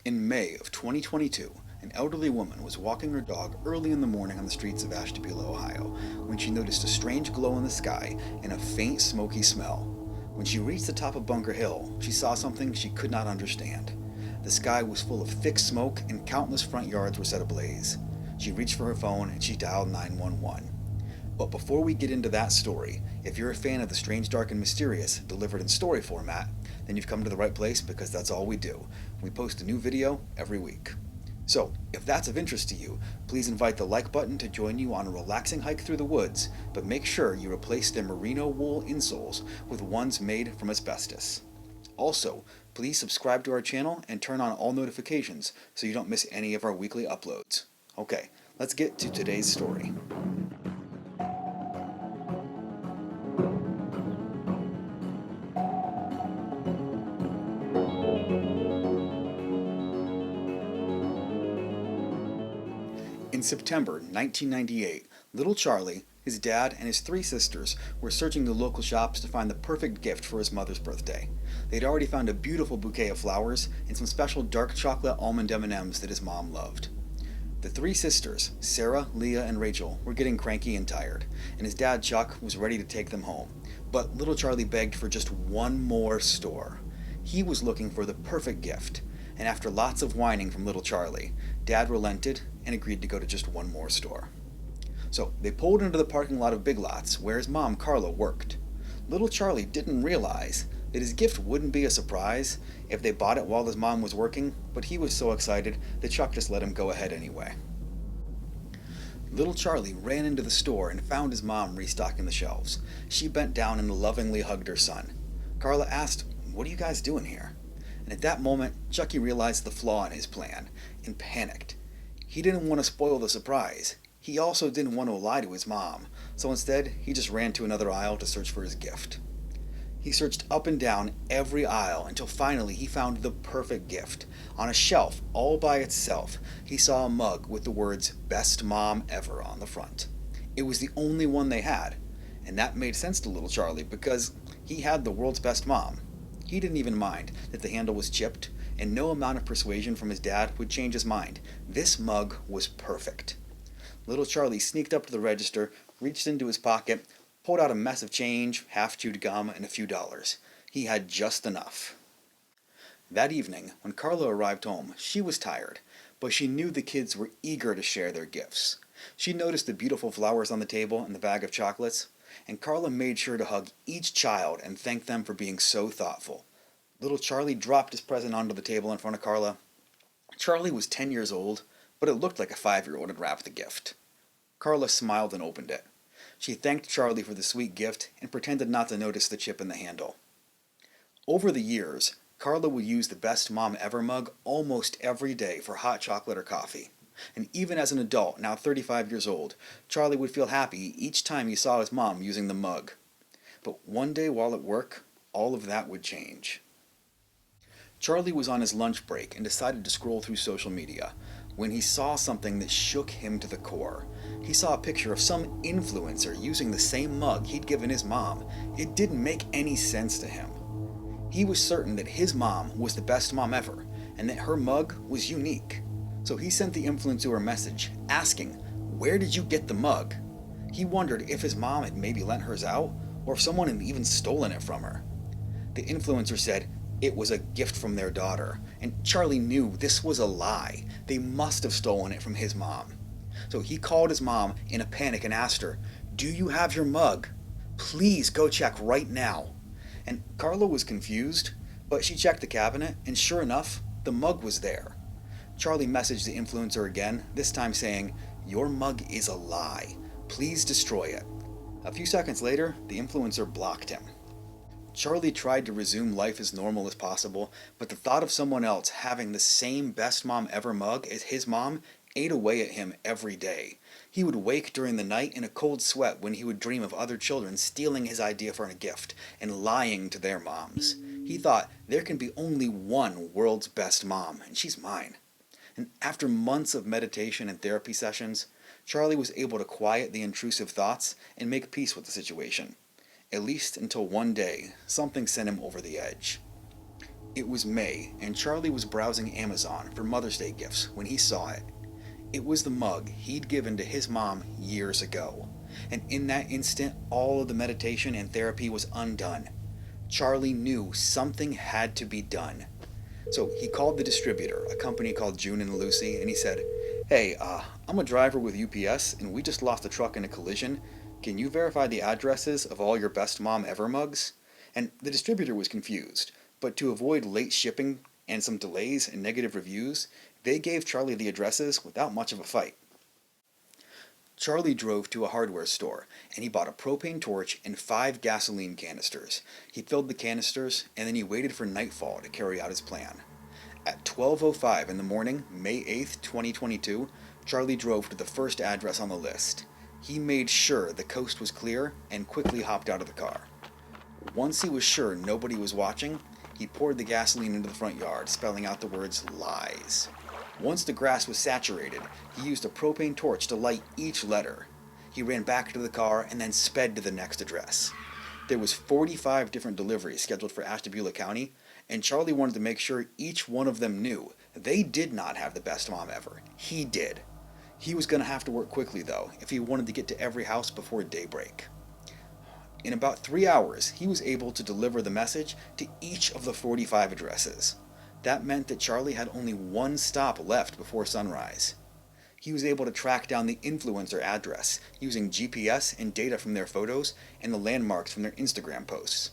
In May of 2022, an elderly woman was walking her dog early in the morning on the streets of Ashtabula, Ohio, when she noticed a strange glow in the sky and a faint smoky smell. When she reached the top of Bunker Hill, she saw something she could not understand. The sky was full of thick smoke and countless front yards were set ablaze. She reached for her phone and she dialed 911. But before we get into that story, if you're a fan of the strange, dark, and mysterious delivered in story format, then you've come to the right place because that's all we do. We post a new video every week. So, if that's of interest to you, please invite the like button to join you on a relaxing hike through the woods, but make sure you replace their merino wool insoles with ones made from asbestos. Also, please subscribe to our channel and turn on all notifications so you don't miss any of our weekly uploads. Okay, let's get to today's story. In September 1998, little Charlie, his dad, and his three sisters were searching the local shops to find the perfect gift for his mother's birthday. They'd already found a beautiful bouquet of flowers and some special dark chocolate almond M&Ms that his mom loved. The three sisters, Sarah, Leah, and Rachel, were getting cranky and tired, and his dad, Chuck, was ready to take them home. But little Charlie begged for just one more store. He was looking for the perfect gift, and after lots of whining from little Charlie, Dad relented and agreed to go to just one more store. So they pulled into the parking lot of Big Lots, where his mom, Carla, worked. Little Charlie didn't realize that his gift wouldn't be a surprise if they bought it while his mom was working, but he was so excited that Chuck just let him go ahead anyway. Little Charlie ran into the store and found his mom restocking the shelves. She bent down and lovingly hugged her son. Carla asked, "What are you guys doing here?" And at that moment, Chucky realized the flaw in his plan and panicked. He didn't want to spoil the surprise. He also didn't want to lie to his mom, so instead he just ran to another aisle to search for his gift. He searched up and down every aisle until finally he found the perfect gift. On a shelf, all by itself, he saw a mug with the words "Best Mom Ever" on the front. It was the only one they had, and that made sense to little Charlie because he had the world's best mom. He didn't even mind that the handle was chipped, and no amount of persuasion from his dad would change his mind. This mug was perfect. Little Charlie sneaked up to the register, reached into his pocket, pulled out a mess of change, half-chewed gum, and a few dollars. He had just enough. That evening, when Carla arrived home, she was tired, but she knew the kids were eager to share their gifts. She noticed the beautiful flowers on the table and the bag of chocolates, and Carla made sure to hug each child and thank them for being so thoughtful. Little Charlie dropped his present onto the table in front of Carla. Charlie was 10 years old, but it looked like a 5-year-old had wrapped the gift. Carla smiled and opened it. She thanked Charlie for the sweet gift and pretended not to notice the chip in the handle. Over the years, Carla would use the Best Mom Ever mug almost every day for hot chocolate or coffee. And even as an adult, now 35 years old, Charlie would feel happy each time he saw his mom using the mug. But one day while at work, all of that would change. Charlie was on his lunch break and decided to scroll through social media when he saw something that shook him to the core. He saw a picture of some influencer using the same mug he'd given his mom. It didn't make any sense to him. He was certain that his mom was the best mom ever and that her mug was unique. So he sent the influencer a message asking, "Where did you get the mug?" He wondered if his mom had maybe lent hers out or if someone had even stolen it from her. The influencer said it was a gift from their daughter, and Charlie knew this was a lie. They must have stolen it from his mom. So he called his mom in a panic and asked her, "Do you have your mug? Please go check right now." And Carla was confused, but she checked the cabinet, and sure enough, the mug was there. Charlie messaged the influencer again, this time saying, "Your mug is a lie. Please destroy it." A few seconds later, the influencer blocked him. Charlie tried to resume life as normal as possible, but the thought of someone else having the same Best Mom Ever mug as his mom ate away at him every day. He would wake during the night in a cold sweat when he would dream of other children stealing his idea for a gift and lying to their moms. He thought, there can be only one world's best mom, and she's mine. And after months of meditation and therapy sessions, Charlie was able to quiet the intrusive thoughts and make peace with the situation. At least until one day, something sent him over the edge. It was May, and Charlie was browsing Amazon for Mother's Day gifts when he saw it. It was the mug he'd given to his mom years ago. And in that instant, all of the meditation and therapy was undone. Charlie knew something had to be done. So he called the distributor, a company called June and Lucy, and he said, "Hey, I'm a driver with UPS, and we just lost a truck in a collision. Can you verify the addresses of all your Best Mom Ever mugs?" And the distributor was confused, but to avoid late shipping and some delays and negative reviews, they gave Charlie the addresses without much of a fight. Charlie drove to a hardware store, and he bought a propane torch and 5 gasoline canisters. He filled the canisters, and then he waited for nightfall to carry out his plan. At 12:05 in the morning, May 8th, 2022, Charlie drove to the first address on the list. He made sure the coast was clear and quickly hopped out of the car. Once he was sure nobody was watching, he poured the gasoline into the front yard, spelling out the words "lies." Once the grass was saturated, he used a propane torch to light each letter. He ran back to the car and then sped to the next address. There was 45 different deliveries scheduled for Ashtabula County, and Charlie wanted to make sure each one of them knew they did not have the best mom ever. He did. He was going to have to work quickly, though, if he wanted to get to every house before daybreak. In about 3 hours, he was able to deliver the message to each of the 45 addresses. That meant that Charlie had only one stop left before sunrise. He was able to track down the influencer address using GPS and data from their photos and the landmarks from their Instagram posts.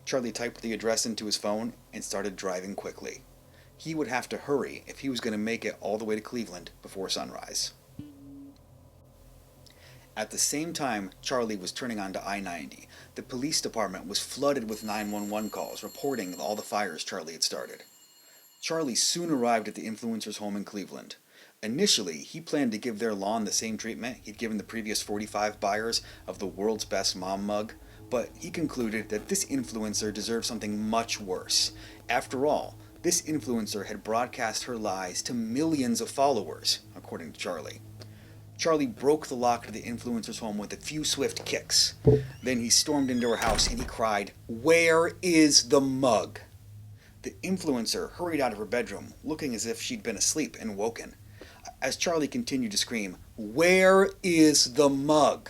Charlie typed the address into his phone and started driving quickly. He would have to hurry if he was going to make it all the way to Cleveland before sunrise. At the same time Charlie was turning onto I-90, the police department was flooded with 911 calls reporting all the fires Charlie had started. Charlie soon arrived at the influencer's home in Cleveland. Initially, he planned to give their lawn the same treatment he'd given the previous 45 buyers of the world's best mom mug, but he concluded that this influencer deserved something much worse. After all, this influencer had broadcast her lies to millions of followers, according to Charlie. Charlie broke the lock to the influencer's home with a few swift kicks. Then he stormed into her house and he cried, "Where is the mug?" The influencer hurried out of her bedroom, looking as if she'd been asleep and woken. As Charlie continued to scream, "Where is the mug?"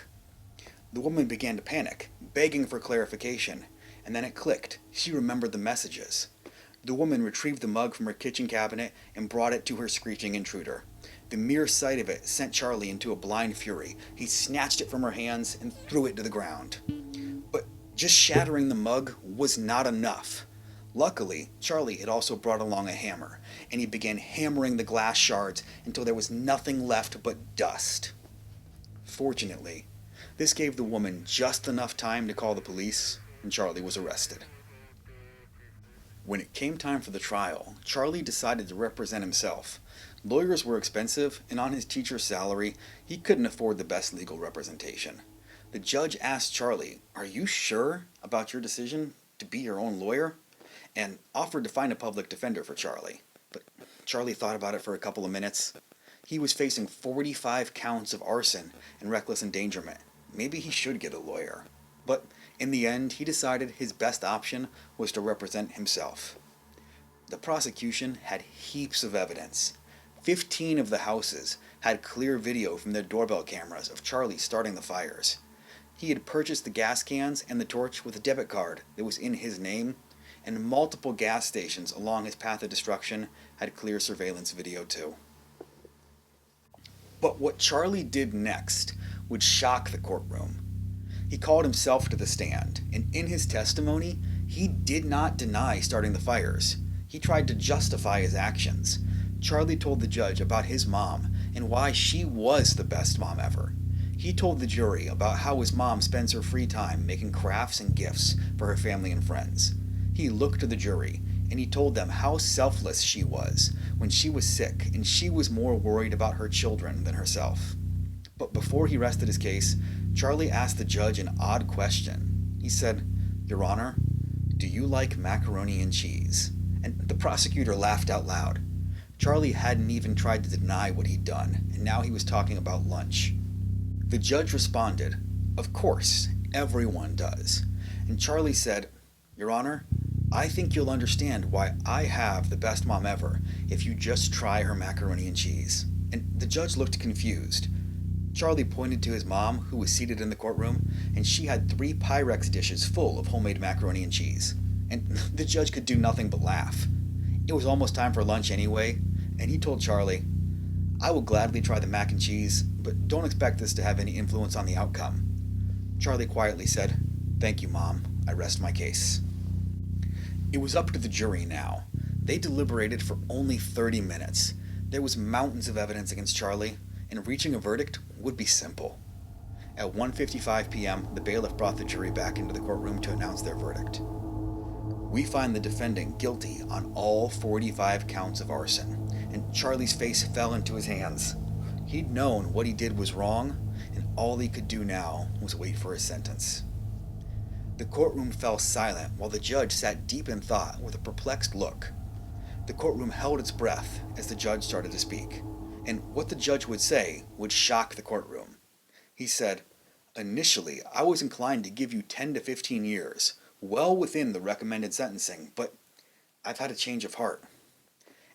The woman began to panic, begging for clarification, and then it clicked. She remembered the messages. The woman retrieved the mug from her kitchen cabinet and brought it to her screeching intruder. The mere sight of it sent Charlie into a blind fury. He snatched it from her hands and threw it to the ground. But just shattering the mug was not enough. Luckily, Charlie had also brought along a hammer, and he began hammering the glass shards until there was nothing left but dust. Fortunately, this gave the woman just enough time to call the police, and Charlie was arrested. When it came time for the trial, Charlie decided to represent himself. Lawyers were expensive, and on his teacher's salary, he couldn't afford the best legal representation. The judge asked Charlie, "Are you sure about your decision to be your own lawyer?" and offered to find a public defender for Charlie. But Charlie thought about it for a couple of minutes. He was facing 45 counts of arson and reckless endangerment. Maybe he should get a lawyer. But in the end, he decided his best option was to represent himself. The prosecution had heaps of evidence. 15 of the houses had clear video from their doorbell cameras of Charlie starting the fires. He had purchased the gas cans and the torch with a debit card that was in his name, and multiple gas stations along his path of destruction had clear surveillance video too. But what Charlie did next would shock the courtroom. He called himself to the stand, and in his testimony, he did not deny starting the fires. He tried to justify his actions. Charlie told the judge about his mom and why she was the best mom ever. He told the jury about how his mom spends her free time making crafts and gifts for her family and friends. He looked to the jury, and he told them how selfless she was when she was sick and she was more worried about her children than herself. But before he rested his case, Charlie asked the judge an odd question. He said, "Your Honor, do you like macaroni and cheese?" And the prosecutor laughed out loud. Charlie hadn't even tried to deny what he'd done, and now he was talking about lunch. The judge responded, "Of course, everyone does." And Charlie said, "Your Honor, I think you'll understand why I have the best mom ever if you just try her macaroni and cheese. And the judge looked confused. Charlie pointed to his mom, who was seated in the courtroom, and she had 3 Pyrex dishes full of homemade macaroni and cheese. And the judge could do nothing but laugh. It was almost time for lunch anyway, and he told Charlie, "I will gladly try the mac and cheese, but don't expect this to have any influence on the outcome." Charlie quietly said, "Thank you, Mom. I rest my case." It was up to the jury now. They deliberated for only 30 minutes. There was mountains of evidence against Charlie, and reaching a verdict would be simple. At 1:55 p.m., the bailiff brought the jury back into the courtroom to announce their verdict. "We find the defendant guilty on all 45 counts of arson," and Charlie's face fell into his hands. He'd known what he did was wrong, and all he could do now was wait for his sentence. The courtroom fell silent while the judge sat deep in thought with a perplexed look. The courtroom held its breath as the judge started to speak, and what the judge would say would shock the courtroom. He said, "Initially, I was inclined to give you 10 to 15 years, well within the recommended sentencing, but I've had a change of heart.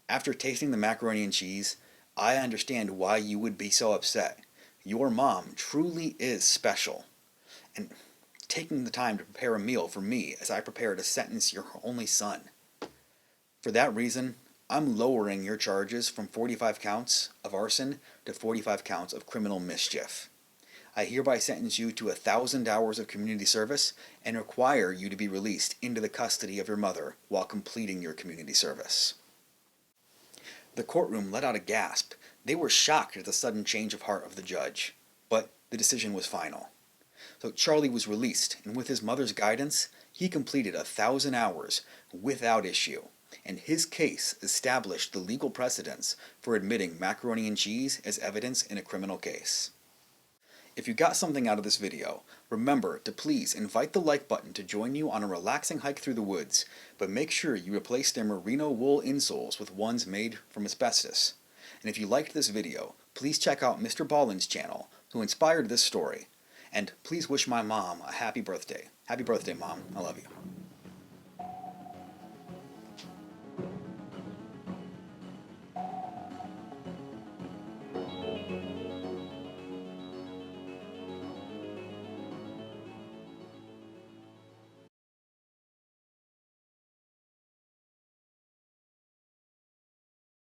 After tasting the macaroni and cheese, I understand why you would be so upset. Your mom truly is special. And taking the time to prepare a meal for me as I prepare to sentence your only son. For that reason, I'm lowering your charges from 45 counts of arson to 45 counts of criminal mischief. I hereby sentence you to 1,000 hours of community service and require you to be released into the custody of your mother while completing your community service." The courtroom let out a gasp. They were shocked at the sudden change of heart of the judge, but the decision was final. So Charlie was released, and with his mother's guidance, he completed 1,000 hours without issue, and his case established the legal precedents for admitting macaroni and cheese as evidence in a criminal case. If you got something out of this video, remember to please invite the like button to join you on a relaxing hike through the woods, but make sure you replace their merino wool insoles with ones made from asbestos. And if you liked this video, please check out MrBallen's channel, who inspired this story. And please wish my mom a happy birthday. Happy birthday, Mom. I love you.